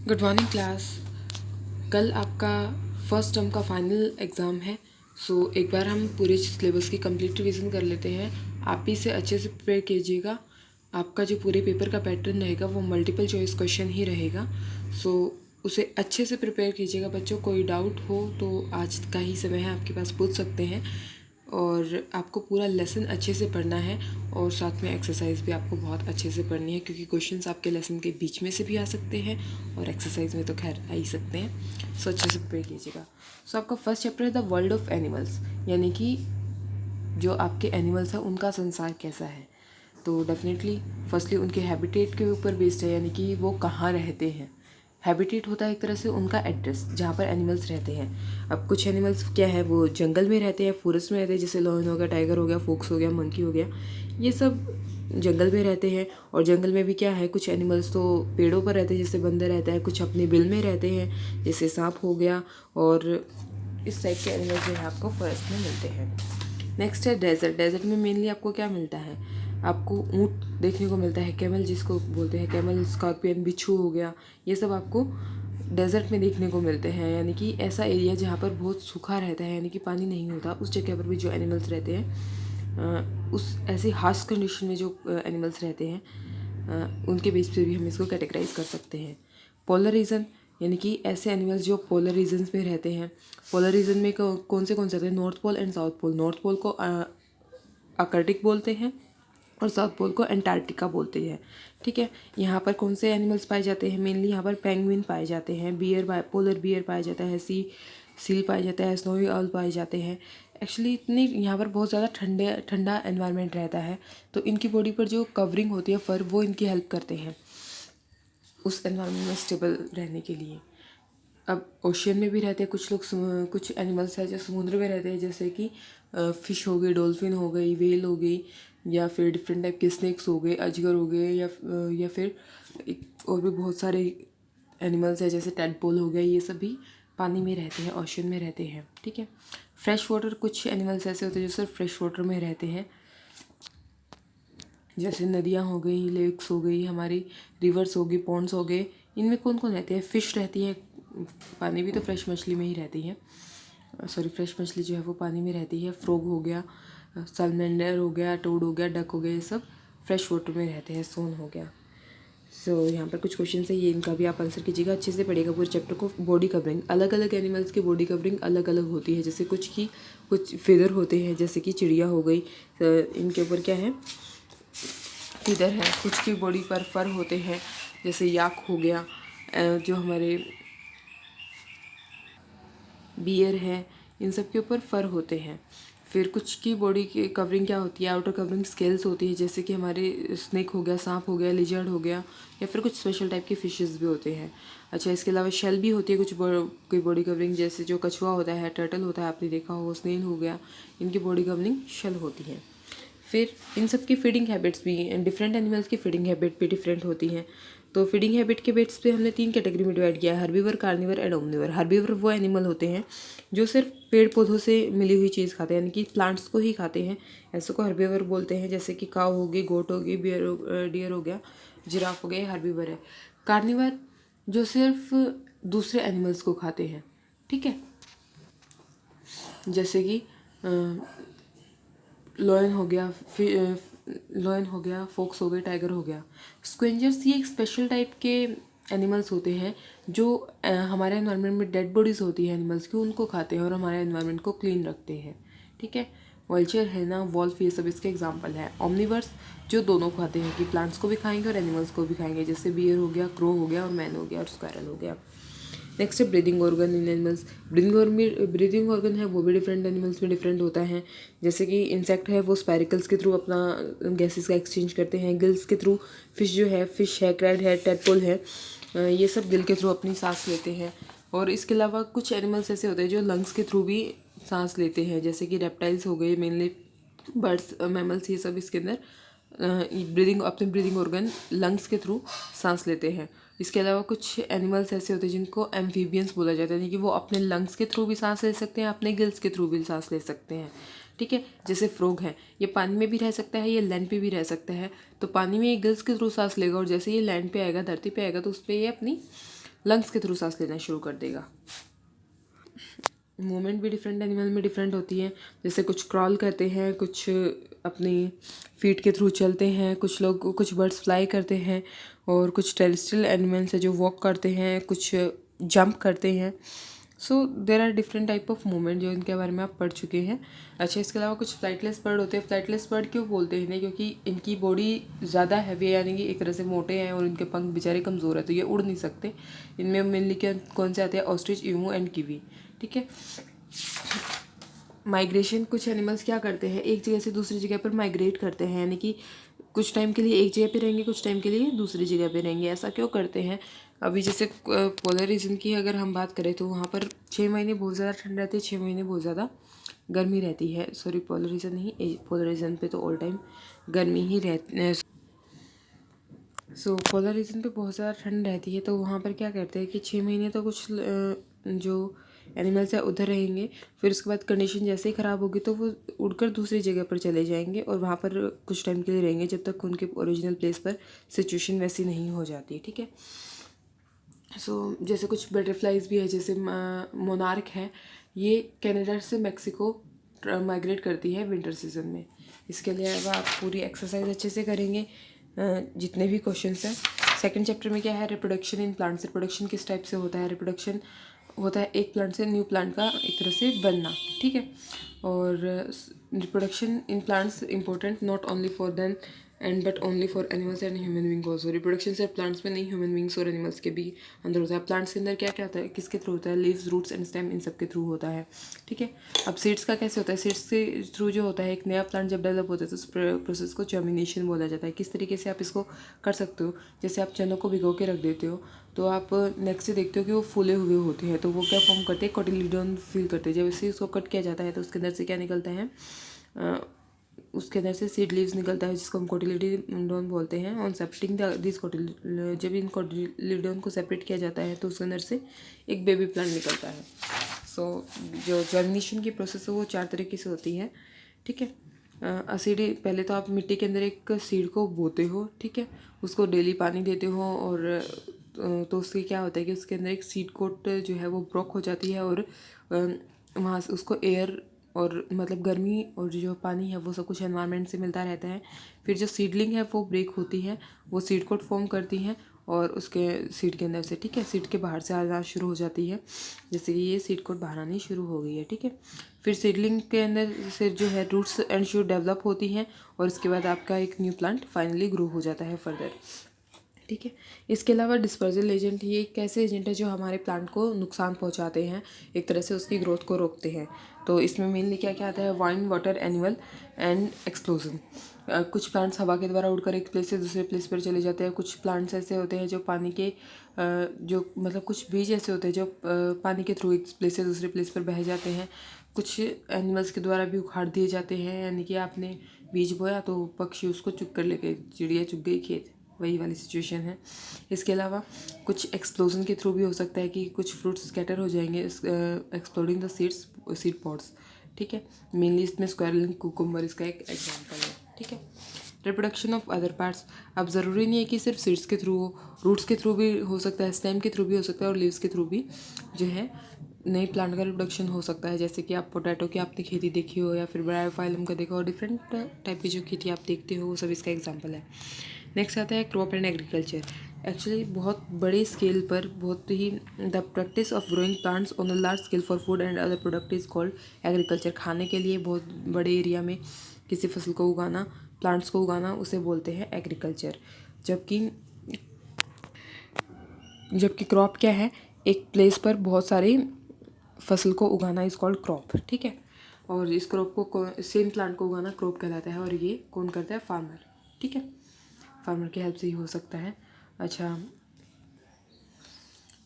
Good morning class. कल आपका first term का फाइनल एग्ज़ाम है। एक बार हम पूरे सिलेबस की कंप्लीट रिवीजन कर लेते हैं। आप भी इसे अच्छे से प्रिपेयर कीजिएगा। आपका जो पूरे पेपर का पैटर्न रहेगा वो मल्टीपल चॉइस क्वेश्चन ही रहेगा। उसे अच्छे से प्रिपेयर कीजिएगा बच्चों। कोई डाउट हो तो आज का ही समय है, आपके पास पूछ सकते हैं। और आपको पूरा लेसन अच्छे से पढ़ना है और साथ में एक्सरसाइज भी आपको बहुत अच्छे से पढ़नी है, क्योंकि क्वेश्चंस आपके लेसन के बीच में से भी आ सकते हैं और एक्सरसाइज में तो खैर आ ही सकते हैं। अच्छे से प्रिपेयर कीजिएगा। आपका फर्स्ट चैप्टर है द वर्ल्ड ऑफ एनिमल्स, यानी कि जो आपके एनिमल्स हैं उनका संसार कैसा है। तो डेफिनेटली फर्स्टली उनके हैबिटेट के ऊपर बेस्ड है, यानी कि वो कहाँ रहते हैं। हैबिटेट होता है एक तरह से उनका एड्रेस, जहाँ पर एनिमल्स रहते हैं। अब कुछ एनिमल्स क्या है, वो जंगल में रहते हैं, फॉरेस्ट में रहते हैं, जैसे लॉयन हो गया, टाइगर हो गया, फॉक्स हो गया, मंकी हो गया, ये सब जंगल में रहते हैं। और जंगल में भी क्या है, कुछ एनिमल्स तो पेड़ों पर रहते हैं जैसे बंदर रहता है, कुछ अपने बिल में रहते हैं जैसे सांप हो गया, और इस टाइप के एनिमल्स जो है आपको फॉरेस्ट में मिलते हैं। नेक्स्ट है डेजर्ट। डेजर्ट में मेनली आपको क्या मिलता है, आपको ऊँट देखने को मिलता है, कैमल जिसको बोलते हैं, कैमल, स्कॉर्पियन, बिच्छू हो गया, ये सब आपको डेजर्ट में देखने को मिलते हैं। यानी कि ऐसा एरिया जहाँ पर बहुत सूखा रहता है, यानी कि पानी नहीं होता, उस जगह पर भी जो एनिमल्स रहते हैं, उस ऐसी हार्श कंडीशन में जो एनिमल्स रहते हैं, उनके बेस पे भी हम इसको कैटेगराइज कर सकते हैं। पोलर रीजन, यानी कि ऐसे एनिमल्स जो पोलर रीजन्स में रहते हैं। पोलर रीजन में कौन से रहते हैं, north pole and south pole. North pole को आर्कटिक बोलते हैं और साउथ पोल को एंटार्क्टिका बोलते हैं। ठीक है, यहाँ पर कौन से एनिमल्स पाए जाते हैं, मेनली यहाँ पर पेंगुइन पाए जाते हैं, पोलर बियर पाया जाता है, सील पाया जाता है, स्नोवी ऑल पाए जाते हैं। एक्चुअली इतनी यहाँ पर बहुत ज़्यादा ठंडा एनवायरनमेंट रहता है, तो इनकी बॉडी पर जो कवरिंग होती है फर, वो इनकी हेल्प करते हैं उस एनवायरनमेंट में स्टेबल रहने के लिए। अब ओशियन में भी रहते हैं कुछ लोग, कुछ एनिमल्स हैं जो समुद्र में रहते हैं, जैसे कि फ़िश हो गई, डॉल्फिन हो गई, वेल हो गई, या फिर डिफरेंट टाइप के स्नेक्स हो गए, अजगर हो गए, या फिर और भी बहुत सारे एनिमल्स हैं जैसे टेडपोल हो गया, ये सब भी पानी में रहते हैं, ओशियन में रहते हैं। ठीक है, फ्रेश वाटर, कुछ एनिमल्स ऐसे होते हैं जो सिर्फ फ्रेश वाटर में रहते हैं, जैसे नदियाँ हो गई, लेक्स हो गई, हमारी रिवर्स हो गई, पॉन्ड्स हो गए। इनमें कौन कौन रहते हैं, फ़िश रहती है, पानी भी तो फ्रेश मछली में ही रहती है, सॉरी फ्रेश मछली जो है वो पानी में रहती है। फ्रॉग हो गया, सैलमेंडर हो गया, टोड हो गया, डक हो गया, ये सब फ्रेश वाटर में रहते हैं। सोन हो गया। यहाँ पर कुछ क्वेश्चन है, ये इनका भी आप आंसर कीजिएगा, अच्छे से पढ़िएगा पूरे चैप्टर को। बॉडी कवरिंग, अलग अलग एनिमल्स की बॉडी कवरिंग अलग अलग होती है, जैसे कुछ फेदर होते हैं, जैसे कि चिड़िया हो गई, इनके ऊपर क्या है, फेदर है। कुछ की बॉडी पर फर होते हैं, जैसे याक हो गया, जो हमारे बियर है, इन सब के ऊपर फर होते हैं। फिर कुछ की बॉडी की कवरिंग क्या होती है, आउटर कवरिंग स्केल्स होती है, जैसे कि हमारे स्नेक हो गया, सांप हो गया, लिजर्ड हो गया, या फिर कुछ स्पेशल टाइप के फिशेस भी होते हैं। अच्छा, इसके अलावा शेल भी होती है कोई बॉडी कवरिंग, जैसे जो कछुआ होता है, टर्टल होता है, आपने देखा हो, स्नेल हो गया, इनकी बॉडी कवरिंग शेल होती है। फिर इन सब की फीडिंग हैबिट्स भी, डिफरेंट एनिमल्स की फीडिंग हैबिट भी डिफरेंट होती हैं। तो फीडिंग हैबिट के बेस पे हमने 3 कैटेगरी में डिवाइड किया है, हर्बीवर, कार्निवर एंड ओमनिवर। हर्बीवर वो एनिमल होते हैं जो सिर्फ पेड़ पौधों से मिली हुई चीज़ खाते हैं, यानी कि प्लांट्स को ही खाते हैं, ऐसे को हर्बीवर बोलते हैं। जैसे कि काऊ होगी, गोट होगी, डियर हो गया, जिराफ हो गया, हर्बीवर है। कार्निवर जो सिर्फ दूसरे एनिमल्स को खाते हैं। ठीक है, जैसे कि लॉयन हो गया, लॉयन हो गया, फॉक्स हो गया, टाइगर हो गया। स्क्वेंजर्स ये एक स्पेशल टाइप के एनिमल्स होते हैं जो हमारे एनवायरनमेंट में डेड बॉडीज़ होती है एनिमल्स की, उनको खाते हैं और हमारे एनवायरनमेंट को क्लीन रखते हैं। ठीक है, वल्चर है ना, वॉल्फ, ये सब इसके एग्जांपल है। ओमनिवर्स जो दोनों खाते हैं, कि प्लांट्स को भी खाएंगे और एनिमल्स को भी खाएंगे, जैसे बियर हो गया, क्रो हो गया, और मैन हो गया, और स्क्वायरल हो गया। नेक्स्ट है breathing organ in animals. Breathing organ है वो भी डिफरेंट एनिमल्स में डिफरेंट होता है। जैसे कि इंसेक्ट है वो स्पाइरिकल्स के थ्रू अपना गैसेस का एक्सचेंज करते हैं, गिल्स के थ्रू। फिश है, क्रैड है, टेडपोल है, ये सब गिल के थ्रू अपनी सांस लेते हैं। और इसके अलावा कुछ एनिमल्स ऐसे होते हैं जो लंग्स के थ्रू भी सांस लेते हैं, जैसे कि रेप्टाइल्स हो गए, मेनली बर्ड्स, मैमल्स, ये सब इसके अंदर अपने ब्रीदिंग ऑर्गन लंग्स के थ्रू सांस लेते हैं। इसके अलावा कुछ एनिमल्स ऐसे होते हैं जिनको एम्फीबियंस बोला जाता है, यानी कि वो अपने लंग्स के थ्रू भी सांस ले सकते हैं, अपने गिल्स के थ्रू भी सांस ले सकते हैं। ठीक है, जैसे फ्रॉग है, ये पानी में भी रह सकता है, ये लैंड पे भी रह सकता है। तो पानी में ये गिल्स के थ्रू सांस लेगा, और जैसे ये लैंड पे आएगा, धरती पे आएगा, तो उस पर ये अपनी लंग्स के थ्रू सांस लेना शुरू कर देगा। मूवमेंट भी डिफरेंट एनिमल में डिफरेंट होती है, जैसे कुछ क्रॉल करते हैं, कुछ अपनी फीट के थ्रू चलते हैं, कुछ बर्ड्स फ्लाई करते हैं, और कुछ टेरेस्ट्रियल एनिमल्स है जो वॉक करते हैं, कुछ जंप करते हैं। So there are different type of movement जो इनके बारे में आप पढ़ चुके हैं। अच्छा, इसके अलावा कुछ फ्लाइटलेस बर्ड होते हैं। फ्लाइटलेस बर्ड क्यों बोलते हैं इन्हें? क्योंकि इनकी बॉडी ज़्यादा हैवी है, यानी कि एक तरह से मोटे हैं, और इनके पंख बेचारे कमज़ोर है, तो ये उड़ नहीं सकते। इनमें मेनली क्या कौन से आते हैं? Ostrich, emu and kiwi. ठीक है। माइग्रेशन, कुछ एनिमल्स क्या करते हैं, एक जगह से दूसरी जगह पर माइग्रेट करते हैं, यानी कि कुछ टाइम के लिए एक जगह पे रहेंगे, कुछ टाइम के लिए दूसरी जगह पे रहेंगे। ऐसा क्यों करते हैं? अभी जैसे पोलर रीजन की अगर हम बात करें तो वहाँ पर 6 महीने बहुत ज़्यादा ठंड रहती है, 6 महीने बहुत ज़्यादा गर्मी रहती है। सॉरी, पोलर रीजन नहीं, पोलर रीजन पे तो ऑल टाइम गर्मी ही रहती है। पोलर रीजन पे बहुत ज़्यादा ठंड रहती है, तो वहाँ पर क्या करते हैं कि 6 महीने तो कुछ जो एनिमल्स है उधर रहेंगे। फिर उसके बाद कंडीशन जैसे ही ख़राब होगी तो वो उड़कर दूसरी जगह पर चले जाएंगे, और वहाँ पर कुछ टाइम के लिए रहेंगे, जब तक उनके ओरिजिनल प्लेस पर सिचुएशन वैसी नहीं हो जाती। ठीक है। जैसे कुछ बटरफ्लाइज भी है, जैसे मोनार्क है, ये कनाडा से मेक्सिको माइग्रेट करती है विंटर सीजन में। इसके अलावा आप पूरी एक्सरसाइज अच्छे से करेंगे, जितने भी क्वेश्चंस हैं। सेकंड चैप्टर में क्या है? Reproduction in plants. रिप्रोडक्शन किस टाइप से होता है? रिप्रोडक्शन होता है एक प्लांट से न्यू प्लांट का एक तरह से बनना। ठीक है। और reproduction in plants important not only for them and but only for animals and human being also. Reproduction सिर्फ प्लांट्स में नहीं, ह्यूमन बींग्स और एनिमल्स के भी अंदर होता है। प्लांट्स के अंदर क्या क्या होता है, किसके थ्रू होता है? लीव्स, रूट्स एंड स्टेम, इन सब के थ्रू होता है। ठीक है। अब सीड्स का कैसे होता है? सीड्स के थ्रू जो होता है, एक नया प्लांट जब डेवलप होता है तो उस प्रोसेस को जर्मिनेशन बोला जाता है। किस तरीके से आप इसको कर सकते हो? जैसे आप चनों को भिगो के रख देते हो, तो आप नेक्स्ट से देखते हो कि वो फूले हुए होते हैं, तो वो क्या फॉर्म करते हैं? कोटिलीडोन फील करते हैं। जब इसे उसको कट किया जाता है तो उसके अंदर से क्या निकलता है? उसके अंदर से सीड लीव्स निकलता है, जिसको हम कोटिलीडोन बोलते हैं। ऑन सेपरेटिंग दिस जब इन कोटिलीडोन को सेपरेट किया जाता है तो उसके अंदर से एक बेबी प्लांट निकलता है। जो जर्मिनेशन की प्रोसेस है वो 4 तरीके से होती है। ठीक है। सीड, पहले तो आप मिट्टी के अंदर एक सीड को बोते हो। ठीक है। उसको डेली पानी देते हो, और तो उससे क्या होता है कि उसके अंदर एक सीड कोट जो है वो ब्रोक हो जाती है, और वहाँ से उसको एयर और मतलब गर्मी और जो पानी है वो सब कुछ एनवायरनमेंट से मिलता रहता है। फिर जो सीडलिंग है वो ब्रेक होती है, वो सीड कोट फॉर्म करती हैं, और उसके सीड के अंदर से, ठीक है, सीड के बाहर से आना शुरू हो जाती है। जैसे कि ये सीड कोट बाहर आनी शुरू हो गई है। ठीक है। फिर सीडलिंग के अंदर से जो है रूट्स एंड शूट डेवलप होती हैं, और इसके बाद आपका एक न्यू प्लांट फाइनली ग्रो हो जाता है फर्दर। ठीक है। इसके अलावा डिस्पर्जल एजेंट, ये एक ऐसे एजेंट है जो हमारे प्लांट को नुकसान पहुंचाते हैं, एक तरह से उसकी ग्रोथ को रोकते हैं। तो इसमें मेनली क्या क्या आता है? Wind, water, animal and explosion. कुछ प्लांट्स हवा के द्वारा उड़कर एक प्लेस से दूसरे प्लेस पर चले जाते हैं। कुछ प्लांट्स ऐसे होते हैं जो पानी के जो मतलब कुछ बीज ऐसे होते हैं जो पानी के थ्रू एक प्लेस से दूसरे प्लेस पर बह जाते हैं। कुछ एनिमल्स के द्वारा भी उखाड़ दिए जाते हैं, यानी कि आपने बीज बोया तो पक्षी उसको चुग कर लेके, चिड़िया चुग गई खेत, वही वाली सिचुएशन है। इसके अलावा कुछ एक्सप्लोजन के थ्रू भी हो सकता है कि कुछ फ्रूट्स स्कैटर हो जाएंगे, एक्सप्लोडिंग द सीड पॉड्स। ठीक है। मेनली इसमें स्क्वायरल एंड कुकुम्बर इसका एक एग्जांपल है। ठीक है। रिप्रोडक्शन ऑफ अदर पार्ट्स, अब ज़रूरी नहीं है कि सिर्फ सीड्स के थ्रू हो, रूट्स के थ्रू भी हो सकता है, स्टेम के थ्रू भी हो सकता है, और लीव्स के थ्रू भी जो है नई प्लांट का रिप्रोडक्शन हो सकता है। जैसे कि आप पोटैटो की आपने खेती देखी हो, या फिर ब्रायोफाइलम का देखा हो, डिफरेंट टाइप की जो खेती आप देखते हो वो सब इसका एग्जाम्पल है। नेक्स्ट आता है क्रॉप एंड एग्रीकल्चर। एक्चुअली बहुत बड़े स्केल पर, बहुत ही the practice of growing plants on a large scale for food and other product is called agriculture. खाने के लिए बहुत बड़े एरिया में किसी फसल को उगाना, प्लांट्स को उगाना, उसे बोलते हैं एग्रीकल्चर। जबकि क्रॉप क्या है? एक प्लेस पर बहुत सारी फसल को उगाना इज कॉल्ड क्रॉप। ठीक है। और इस क्रॉप को, सेम प्लांट को उगाना क्रॉप कहलाता है, और ये कौन करता है? फार्मर। ठीक है। फार्मर की हेल्प से ही हो सकता है। अच्छा,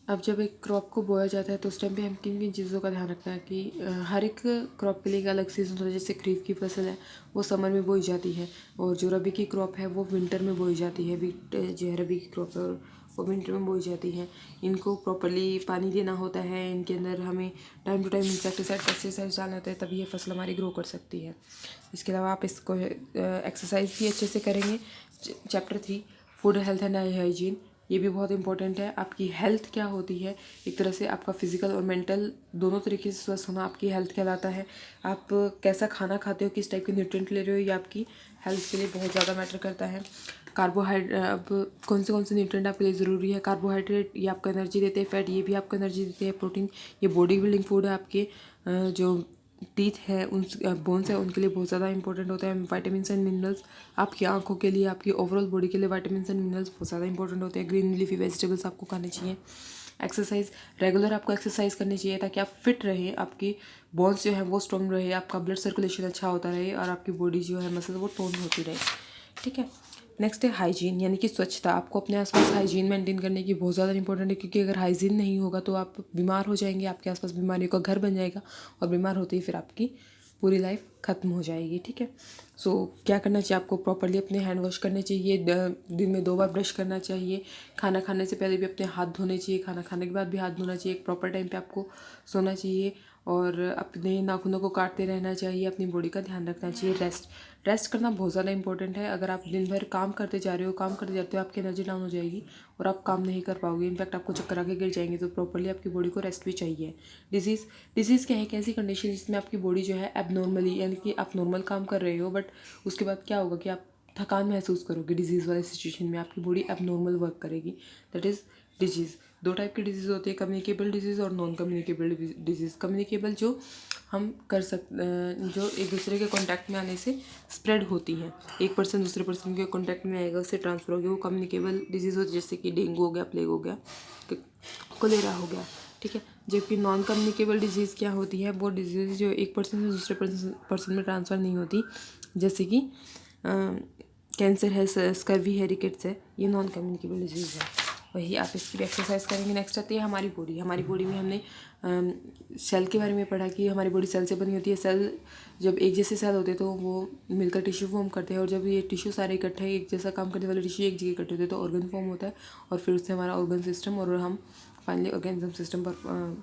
अब जब एक क्रॉप को बोया जाता है तो उस टाइम पे हम किन किन चीज़ों का ध्यान रखना है कि हर एक क्रॉप के लिए एक अलग सीजन होता है। जैसे खरीफ की फसल है वो समर में बोई जाती है, और जो रबी की क्रॉप है वो विंटर में बोई जाती है। जो है रबी की क्रॉप है वो विंटर में बोई जाती है। इनको प्रॉपरली पानी देना होता है, इनके अंदर हमें time to time insecticide, pesticide डालना होता है, तभी ये फसल हमारी ग्रो कर सकती है। इसके अलावा आप इसको एक्सरसाइज भी अच्छे से करेंगे। Chapter 3 food health and hygiene, ये भी बहुत इंपॉर्टेंट है। आपकी हेल्थ क्या होती है, एक तरह से आपका फिजिकल और मेंटल दोनों तरीके से स्वस्थ होना आपकी हेल्थ कहलाता है। आप कैसा खाना खाते हो, किस टाइप के न्यूट्रिएंट ले रहे हो, ये आपकी हेल्थ के लिए बहुत ज़्यादा मैटर करता है। अब कौन से न्यूट्रिएंट आपके लिए ज़रूरी है। कार्बोहाइड्रेट ये आपको एनर्जी देते हैं, फैट ये भी आपको एनर्जी देते हैं, प्रोटीन ये बॉडी बिल्डिंग फूड है। आपके जो टीथ है, उन बोन्स है, उनके लिए बहुत ज़्यादा इंपॉर्टेंट होता है। विटामिन एंड मिनरल्स आपकी आंखों के लिए, आपकी ओवरऑल बॉडी के लिए विटामिन एंड मिनरल्स बहुत ज़्यादा इंपॉर्टेंट होते हैं। ग्रीन लीफी वेजिटेबल्स आपको खाने चाहिए। एक्सरसाइज रेगुलर आपको एक्सरसाइज करनी चाहिए ताकि आप फिट रहें, आपकी बोन्स जो है वो स्ट्रॉन्ग रहे, आपका ब्लड सर्कुलेशन अच्छा होता रहे और आपकी बॉडी जो है मसल वो टोन होती रहे। ठीक है। नेक्स्ट है हाइजीन, यानी कि स्वच्छता। आपको अपने आसपास हाइजीन मेंटेन करने की बहुत ज़्यादा इंपॉर्टेंट है, क्योंकि अगर हाइजीन नहीं होगा तो आप बीमार हो जाएंगे, आपके आसपास बीमारियों का घर बन जाएगा और बीमार होते ही फिर आपकी पूरी लाइफ ख़त्म हो जाएगी। ठीक है। सो क्या करना चाहिए आपको, प्रॉपर्ली अपने हैंड वॉश करने चाहिए, दिन में 2 बार ब्रश करना चाहिए, खाना खाने से पहले भी अपने हाथ धोने चाहिए, खाना खाने के बाद भी हाथ धोना चाहिए, एक प्रॉपर टाइम पे आपको सोना चाहिए और अपने नाखूनों को काटते रहना चाहिए, अपनी बॉडी का ध्यान रखना चाहिए। रेस्ट करना बहुत ज़्यादा इंपॉर्टेंट है। अगर आप दिन भर काम करते जा रहे हो, आपकी एनर्जी डाउन हो जाएगी और आप काम नहीं कर पाओगे, इनफैक्ट आपको चक्कर आके गिर जाएंगे। तो प्रॉपर्ली आपकी बॉडी को रेस्ट भी चाहिए। डिजीज़ क्या है, एक ऐसी कंडीशन जिसमें आपकी बॉडी जो है एबनॉर्मली, यानी कि आप नॉर्मल काम कर रहे हो बट उसके बाद क्या होगा कि आप थकान महसूस करोगे। डिजीज़ वाले सिचुएशन में आपकी बॉडी एबनॉर्मल वर्क करेगी, दैट इज़ डिजीज़। 2 टाइप की डिजीज़ होती है, कम्युनिकेबल डिजीज़ और नॉन कम्युनिकेबल डिजीज़। कम्युनिकेबल जो हम जो एक दूसरे के कांटेक्ट में आने से स्प्रेड होती हैं, एक पर्सन दूसरे पर्सन के कांटेक्ट में आएगा, उससे ट्रांसफर हो गया, वो कम्युनिकेबल डिजीज़ होती है, जैसे कि डेंगू हो गया, प्लेग हो गया, कोलेरा हो गया। ठीक है। जबकि नॉन कम्युनिकेबल डिजीज़ क्या होती है, वो डिजीज़ जो एक पर्सन से दूसरे पर्सन में ट्रांसफ़र नहीं होती, जैसे कि कैंसर है, स्कर्वी है, रिकेट्स है, ये नॉन कम्युनिकेबल डिजीज़ है। वही आप इसकी भी एक्सरसाइज करेंगे। नेक्स्ट आती है हमारी बॉडी में हमने सेल के बारे में पढ़ा कि हमारी बॉडी सेल से बनी होती है। सेल जब एक जैसे सेल होते हैं तो वो मिलकर टिश्यू फॉर्म करते हैं, और जब ये टिश्यू सारे इकट्ठे एक जैसा काम करने वाले टिश्यू एक जगह इकट्ठे होते हैं तो ऑर्गन फॉर्म होता है, और फिर उससे हमारा ऑर्गन सिस्टम और हम फाइनली ऑर्गेनिज्म सिस्टम पर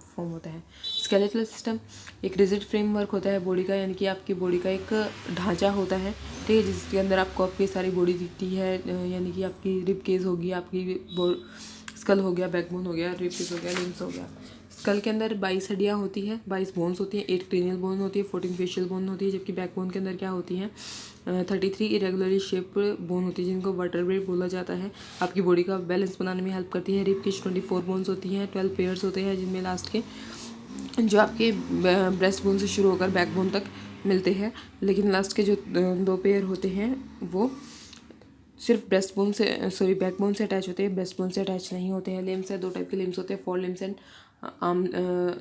फॉर्म होता है। स्केलेटल सिस्टम एक रिजिड फ्रेमवर्क होता है बॉडी का, यानी कि आपकी बॉडी का एक ढांचा होता है। ठीक है। जिसके अंदर आपको आपकी सारी बॉडी दिखती है, यानी कि आपकी रिब केज होगी, आपकी स्कल हो गया, बैकबोन हो गया, रिब केज हो गया, लिम्स हो गया। स्कल के अंदर 22 हड्डियाँ होती हैं, 22 बोन्स होती हैं, 8 क्रेनियल बोन होती है, 14 फेशियल बोन होती है, जबकि बैकबोन के अंदर क्या होती हैं 33 इरेगुलरली शेप बोन होती है, जिनको वर्टेब्रेट बोला जाता है। आपकी बॉडी का बैलेंस बनाने में हेल्प करती है। रिब केज 24 बोन्स होती हैं, 12 पेयर्स होते हैं, जिनमें लास्ट के जो आपके ब्रेस्ट बोन से शुरू होकर बैकबोन तक मिलते हैं, लेकिन लास्ट के जो 2 पेयर होते हैं वो सिर्फ बैकबोन से अटैच होते हैं, ब्रेस्ट बोन से अटैच नहीं होते हैं। लिम्स है, 2 टाइप के लिम्स होते हैं, four limbs and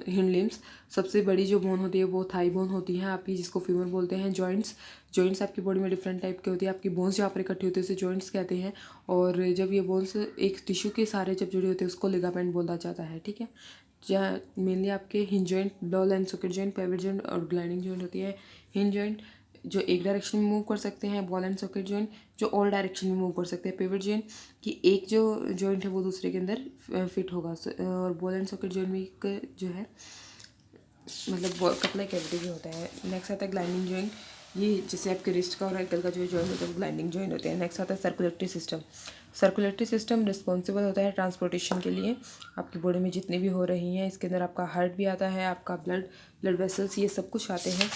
hind limbs. सबसे बड़ी जो बोन होती है वो थाई बोन होती है आपकी, जिसको फीमर बोलते हैं। जॉइंट्स आपकी बॉडी में डिफरेंट टाइप के होती है। आपकी बोन्स जहाँ पर इकट्ठी होती है उसे जॉइंट्स कहते हैं, और जब ये बोन्स एक टिश्यू के सारे जब जुड़े होते हैं उसको लिगामेंट बोला जाता है। ठीक है। जहाँ मेनली आपके hinge joint, ball and socket joint, pivot joint और ग्लाइडिंग जॉइंट होती है। हिंज जॉइंट जो एक डायरेक्शन में मूव कर सकते हैं, बॉल एंड सॉकेट जॉइंट जो ऑल डायरेक्शन में मूव कर सकते हैं, पिवट जॉइंट की एक जो जॉइंट है वो दूसरे के अंदर फिट होगा, और बॉल एंड सॉकेट जॉइंट में एक जो है मतलब कपड़ा कैविटी भी होता है। नेक्स्ट आता है ग्लाइडिंग जॉइंट, ये जैसे आपके रिस्ट का और एंकल का जो जॉइंट होता है वो ग्लाइडिंग जॉइंट होते हैं। नेक्स्ट आता है सर्कुलेटरी सिस्टम रिस्पॉन्सिबल होता है ट्रांसपोर्टेशन के लिए। आपकी बॉडी में जितनी भी हो रही हैं, इसके अंदर आपका हार्ट भी आता है, आपका ब्लड वेसल्स, ये सब कुछ आते हैं।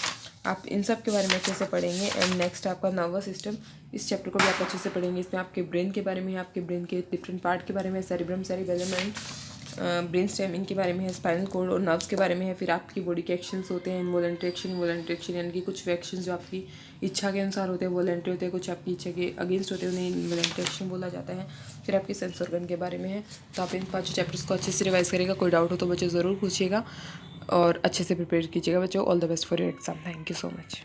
आप इन सब के बारे में अच्छे से पढ़ेंगे। एंड नेक्स्ट आपका नर्वस सिस्टम, इस चैप्टर को भी आप अच्छे से पढ़ेंगे। इसमें आपके ब्रेन के बारे में है, आपके ब्रेन के डिफरेंट पार्ट के बारे में, cerebrum, cerebellum and brain stem, इनके बारे में है। स्पाइनल कॉर्ड और नर्व्स के बारे में है। फिर आपकी बॉडी के एक्शंस होते हैं, इनवॉलंटरी एक्शन यानी कि कुछ एक्शंस जो आपकी इच्छा के अनुसार होते हैं वॉलंटरी होते हैं, कुछ आपकी इच्छा के अगेंस्ट होते हैं, उन्हें इनवॉलंटरी एक्शन बोला जाता है। फिर आपके सेंस ऑर्गन के बारे में है। तो आप इन 5 चैप्टर्स को अच्छे से रिवाइज करेगा। कोई डाउट हो तो बच्चे ज़रूर पूछिएगा और अच्छे से प्रिपेयर कीजिएगा बच्चों। All the best for your exam. Thank you so much.